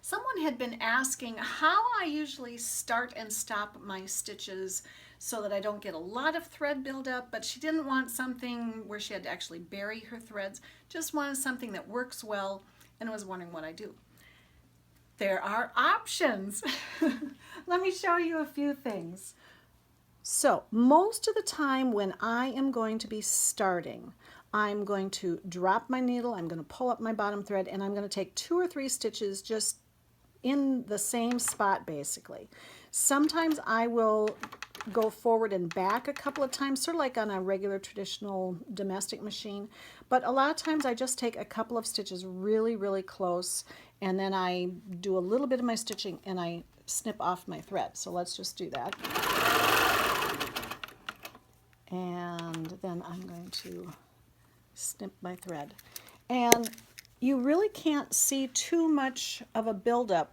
Someone had been asking how I usually start and stop my stitches so that I don't get a lot of thread buildup, but she didn't want something where she had to actually bury her threads, just wanted something that works well and was wondering what I do. There are options. Let me show you a few things. So most of the time when I am going to be starting, I'm going to drop my needle, I'm going to pull up my bottom thread, and I'm going to take 2 or 3 stitches just in the same spot basically. Sometimes I will go forward and back a couple of times, sort of like on a regular traditional domestic machine, but a lot of times I just take a couple of stitches really close, and then I do a little bit of my stitching and I snip off my thread. So let's just do that. And then I'm going to snip my thread. And you really can't see too much of a buildup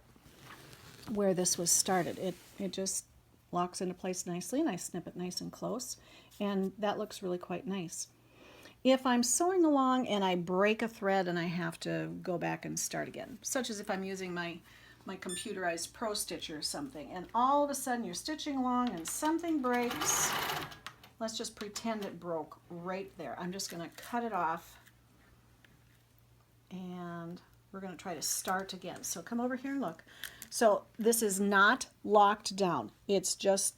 where this was started. It just locks into place nicely, and I snip it nice and close, and that looks really quite nice. If I'm sewing along and I break a thread and I have to go back and start again, such as if I'm using my computerized Pro Stitch or something, and all of a sudden you're stitching along and something breaks, let's just pretend it broke right there. I'm just going to cut it off, and we're going to try to start again. So come over here and look. So this is not locked down. It's just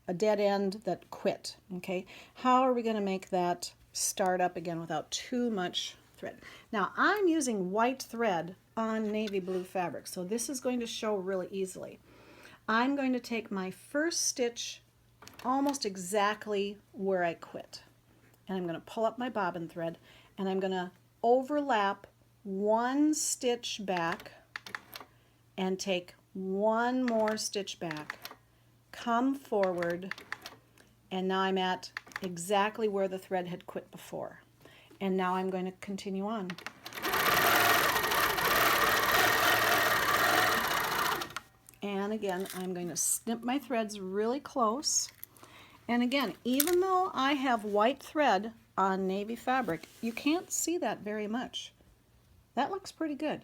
a dead end that quit. Okay. How are we going to make that start up again without too much thread? Now I'm using white thread on navy blue fabric, so this is going to show really easily. I'm going to take my first stitch almost exactly where I quit, and I'm going to pull up my bobbin thread, and I'm going to overlap 1 stitch back and take 1 more stitch back, come forward, and now I'm at exactly where the thread had quit before. And now I'm going to continue on. And again, I'm going to snip my threads really close. And again, even though I have white thread on navy fabric, you can't see that very much. That looks pretty good.